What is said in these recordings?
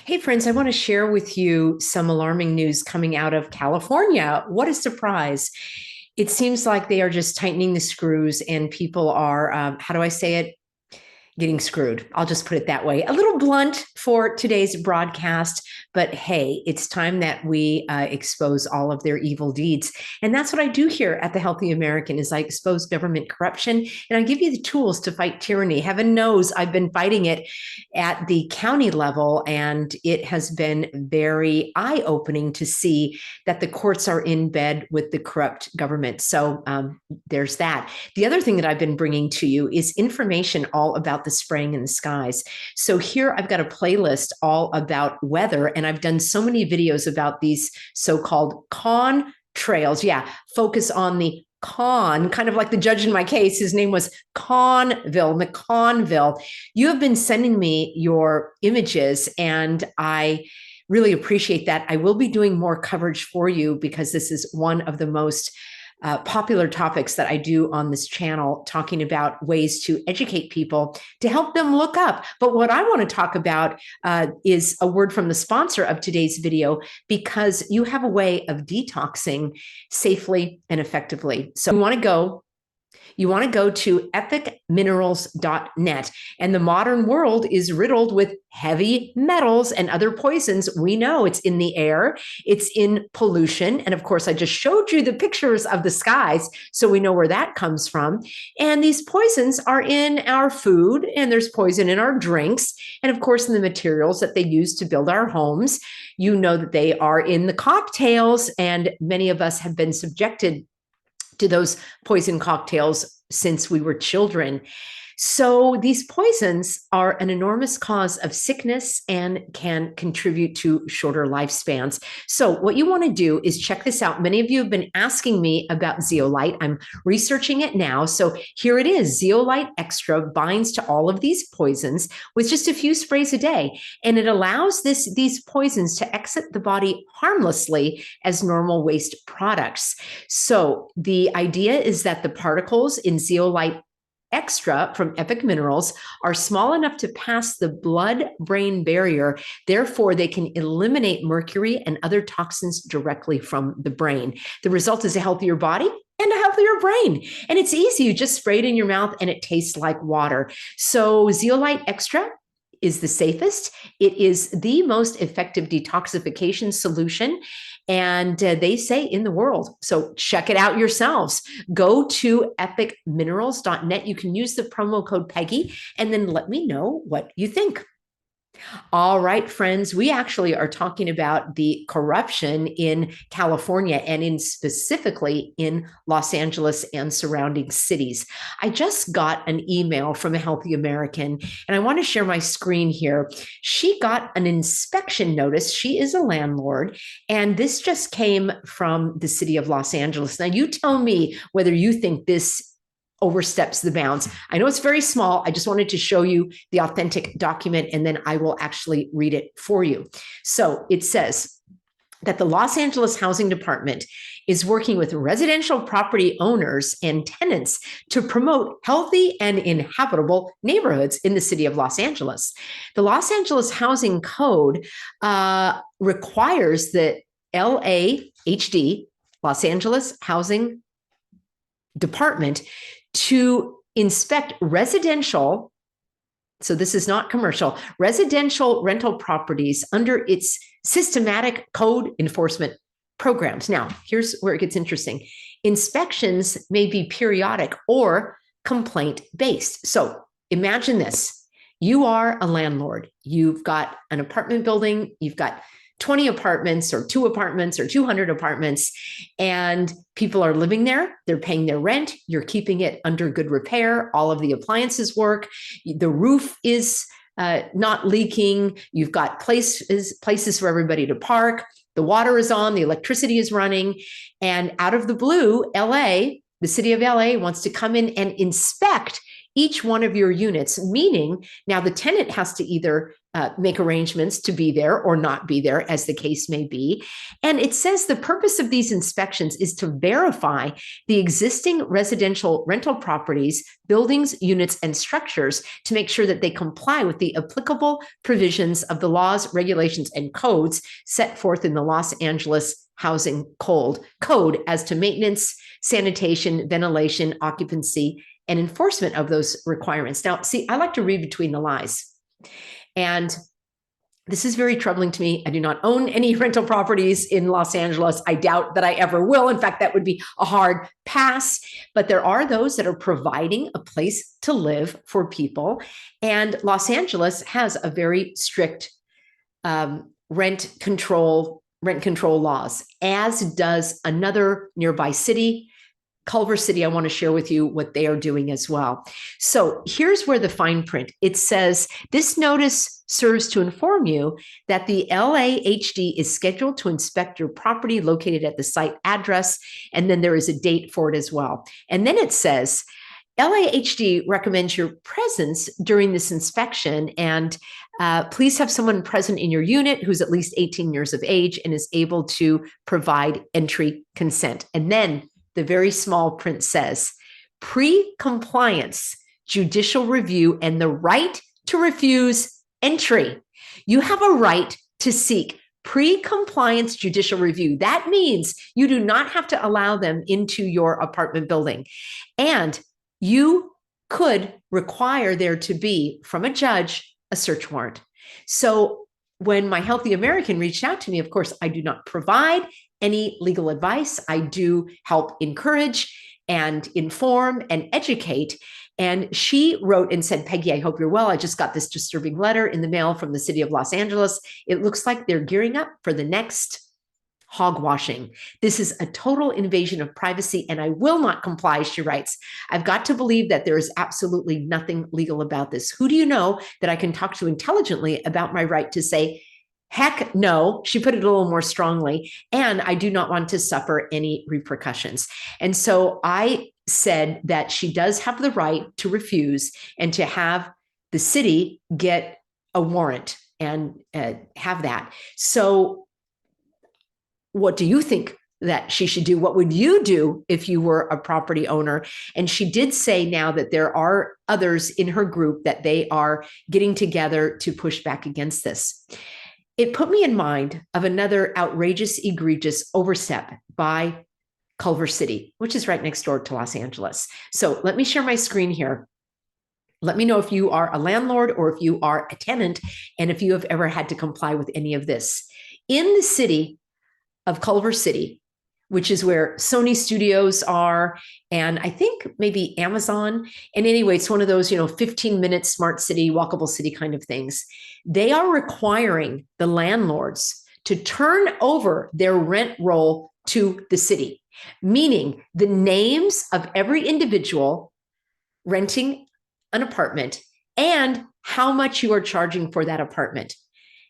Hey, friends, I want to share with you some alarming news coming out of California. What a surprise. It seems like they are just tightening the screws and people are, how do I say it? Getting screwed. I'll just put it that way. A little blunt for today's broadcast, but hey, it's time that we expose all of their evil deeds. And that's what I do here at the Healthy American is I expose government corruption and I give you the tools to fight tyranny. Heaven knows I've been fighting it at the county level, and it has been very eye-opening to see that the courts are in bed with the corrupt government. So there's that. The other thing that I've been bringing to you is information all about the spraying in the skies. So here I've got a playlist all about weather, and I've done so many videos about these so-called con trails. Yeah, focus on the con, kind of like the judge in my case. His name was McConville. You have been sending me your images, and I really appreciate that. I will be doing more coverage for you because this is one of the most popular topics that I do on this channel, talking about ways to educate people to help them look up. But what I want to talk about is a word from the sponsor of today's video, because you have a way of detoxing safely and effectively. So you want to go to epicminerals.net. And the modern world is riddled with heavy metals and other poisons. We know it's in the air, it's in pollution. And of course, I just showed you the pictures of the skies, so we know where that comes from. And these poisons are in our food, and there's poison in our drinks, and of course, in the materials that they use to build our homes. You know that they are in the cocktails, and many of us have been subjected to those poison cocktails since we were children. So these poisons are an enormous cause of sickness and can contribute to shorter lifespans. So what you want to do is check this out. Many of you have been asking me about zeolite. I'm researching it now. So here it is. Zeolite Extra binds to all of these poisons with just a few sprays a day. And it allows these poisons to exit the body harmlessly as normal waste products. So the idea is that the particles in Zeolite Extra from Epic Minerals are small enough to pass the blood-brain barrier. Therefore, they can eliminate mercury and other toxins directly from the brain. The result is a healthier body and a healthier brain. And it's easy. You just spray it in your mouth and it tastes like water. So Zeolite Extra is the safest. It is the most effective detoxification solution, and they say in the world. So check it out yourselves. Go to epicminerals.net. You can use the promo code Peggy, and then let me know what you think. All right, friends, we actually are talking about the corruption in California and in specifically in Los Angeles and surrounding cities. I just got an email from a Healthy American, and I want to share my screen here. She got an inspection notice. She is a landlord, and this just came from the city of Los Angeles. Now, you tell me whether you think this oversteps the bounds. I know it's very small. I just wanted to show you the authentic document, and then I will actually read it for you. So it says that the Los Angeles Housing Department is working with residential property owners and tenants to promote healthy and inhabitable neighborhoods in the city of Los Angeles. The Los Angeles Housing Code requires the LAHD, Los Angeles Housing Department, to inspect residential, so this is not commercial, residential rental properties under its systematic code enforcement programs. Now, here's where it gets interesting. Inspections may be periodic or complaint-based. So imagine this. You are a landlord. You've got an apartment building. You've got 20 apartments or 2 apartments or 200 apartments, and people are living there. They're paying their rent. You're keeping it under good repair. All of the appliances work. The roof is not leaking. You've got places for everybody to park. The water is on. The electricity is running. And out of the blue, LA, the city of LA, wants to come in and inspect each one of your units, meaning now the tenant has to either make arrangements to be there or not be there, as the case may be. And it says the purpose of these inspections is to verify the existing residential rental properties, buildings, units, and structures to make sure that they comply with the applicable provisions of the laws, regulations, and codes set forth in the Los Angeles Housing Code as to maintenance, sanitation, ventilation, occupancy, and enforcement of those requirements. Now, see, I like to read between the lines. And this is very troubling to me. I do not own any rental properties in Los Angeles. I doubt that I ever will. In fact, that would be a hard pass. But there are those that are providing a place to live for people. And Los Angeles has a very strict rent control laws, as does another nearby city, Culver City. I want to share with you what they are doing as well. So here's where the fine print, it says, this notice serves to inform you that the LAHD is scheduled to inspect your property located at the site address. And then there is a date for it as well. And then it says, LAHD recommends your presence during this inspection, and please have someone present in your unit who's at least 18 years of age and is able to provide entry consent. And then the very small print says, pre-compliance judicial review and the right to refuse entry. You have a right to seek pre-compliance judicial review. That means you do not have to allow them into your apartment building. And you could require there to be, from a judge, a search warrant. So when My Healthy American reached out to me, of course, I do not provide any legal advice. I do help encourage and inform and educate. And she wrote and said, Peggy, I hope you're well. I just got this disturbing letter in the mail from the city of Los Angeles. It looks like they're gearing up for the next hogwashing. This is a total invasion of privacy, and I will not comply, she writes. I've got to believe that there is absolutely nothing legal about this. Who do you know that I can talk to intelligently about my right to say, heck no? She put it a little more strongly, and I do not want to suffer any repercussions. And so I said that she does have the right to refuse and to have the city get a warrant and have that. So what do you think that she should do? What would you do if you were a property owner? And she did say now that there are others in her group that they are getting together to push back against this. It put me in mind of another outrageous, egregious overstep by Culver City, which is right next door to Los Angeles. So let me share my screen here. Let me know if you are a landlord or if you are a tenant, and if you have ever had to comply with any of this. In the city of Culver City, which is where Sony Studios are, and I think maybe Amazon. And anyway, it's one of those, 15-minute smart city, walkable city kind of things. They are requiring the landlords to turn over their rent roll to the city, meaning the names of every individual renting an apartment and how much you are charging for that apartment.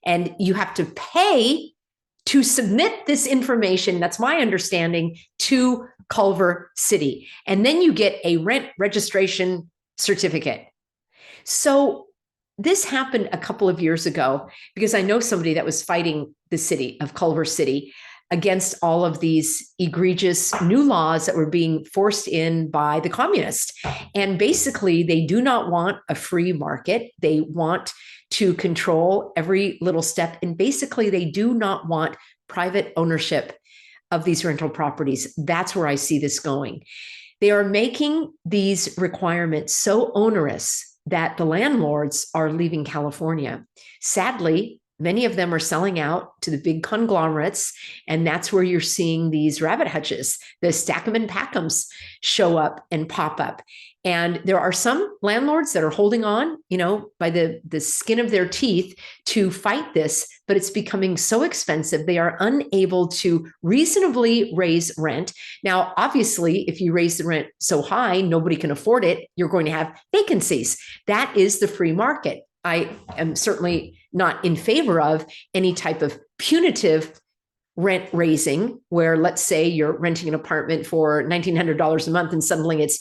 And you have to pay to submit this information, that's my understanding, to Culver City. And then you get a rent registration certificate. So this happened a couple of years ago because I know somebody that was fighting the city of Culver City against all of these egregious new laws that were being forced in by the communists. And basically, they do not want a free market. They want to control every little step. And basically, they do not want private ownership of these rental properties. That's where I see this going. They are making these requirements so onerous that the landlords are leaving California. Sadly, many of them are selling out to the big conglomerates, and that's where you're seeing these rabbit hutches, the stack 'em and pack 'ems show up and pop up. And there are some landlords that are holding on, by the skin of their teeth to fight this, but it's becoming so expensive. They are unable to reasonably raise rent. Now, obviously, if you raise the rent so high, nobody can afford it. You're going to have vacancies. That is the free market. I am certainly not in favor of any type of punitive rent raising where, let's say, you're renting an apartment for $1,900 a month and suddenly it's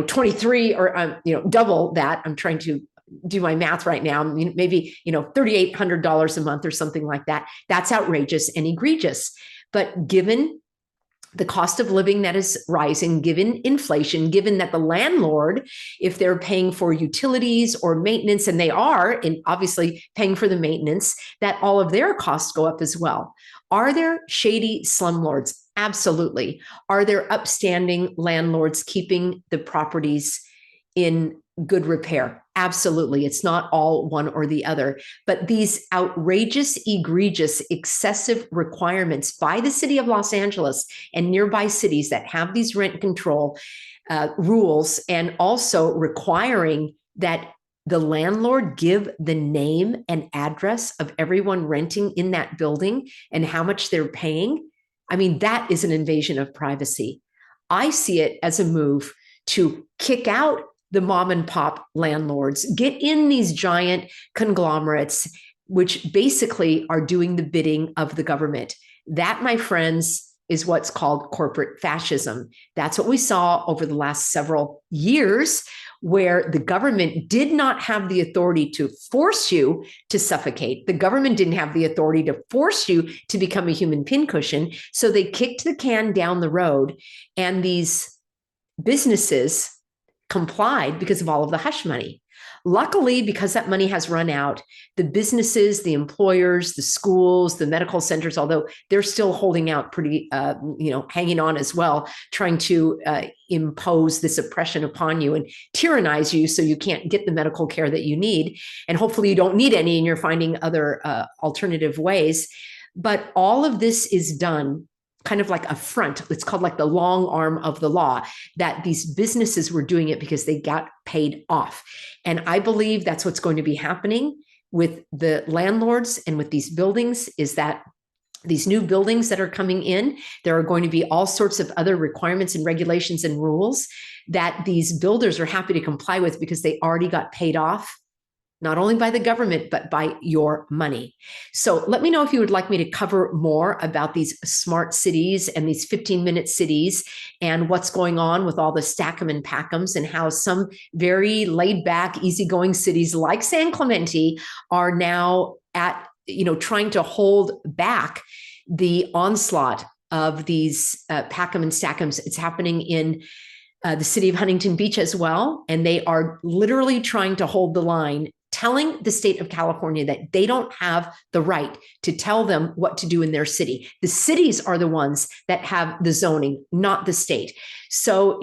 23 or double that. I'm trying to do my math right now, maybe, $3,800 a month or something like that. That's outrageous and egregious. But given the cost of living that is rising, given inflation, given that the landlord, if they're paying for utilities or maintenance, and they are, and obviously paying for the maintenance, that all of their costs go up as well. Are there shady slumlords? Absolutely. Are there upstanding landlords keeping the properties in good repair? Absolutely. It's not all one or the other. But these outrageous, egregious, excessive requirements by the city of Los Angeles and nearby cities that have these rent control rules, and also requiring that the landlord give the name and address of everyone renting in that building and how much they're paying. I mean, that is an invasion of privacy. I see it as a move to kick out the mom and pop landlords, get in these giant conglomerates, which basically are doing the bidding of the government. That, my friends, is what's called corporate fascism. That's what we saw over the last several years, where the government did not have the authority to force you to suffocate. The government didn't have the authority to force you to become a human pincushion. So they kicked the can down the road, and these businesses complied because of all of the hush money. Luckily, because that money has run out, the businesses, the employers, the schools, the medical centers, although they're still holding out pretty, hanging on as well, trying to impose this oppression upon you and tyrannize you so you can't get the medical care that you need. And hopefully you don't need any and you're finding other alternative ways. But all of this is done kind of like a front. It's called like the long arm of the law, that these businesses were doing it because they got paid off. And I believe that's what's going to be happening with the landlords and with these buildings, is that these new buildings that are coming in, there are going to be all sorts of other requirements and regulations and rules that these builders are happy to comply with because they already got paid off, not only by the government, but by your money. So let me know if you would like me to cover more about these smart cities and these 15-minute cities and what's going on with all the stack 'em and pack 'ems, and how some very laid back, easygoing cities like San Clemente are now trying to hold back the onslaught of these pack 'em and stack 'ems. It's happening in the city of Huntington Beach as well. And they are literally trying to hold the line, telling the state of California that they don't have the right to tell them what to do in their city. The cities are the ones that have the zoning, not the state. So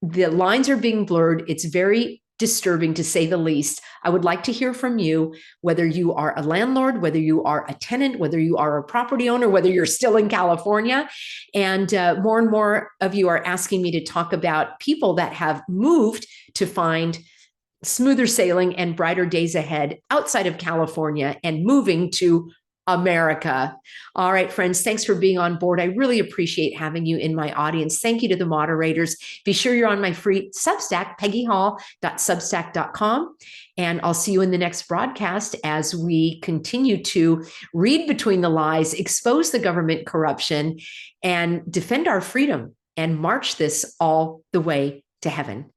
the lines are being blurred. It's very disturbing, to say the least. I would like to hear from you, whether you are a landlord, whether you are a tenant, whether you are a property owner, whether you're still in California. And more of you are asking me to talk about people that have moved to find smoother sailing and brighter days ahead outside of California and moving to America. All right, friends, thanks for being on board. I really appreciate having you in my audience. Thank you to the moderators. Be sure you're on my free Substack, peggyhall.substack.com. And I'll see you in the next broadcast as we continue to read between the lies, expose the government corruption, and defend our freedom and march this all the way to heaven.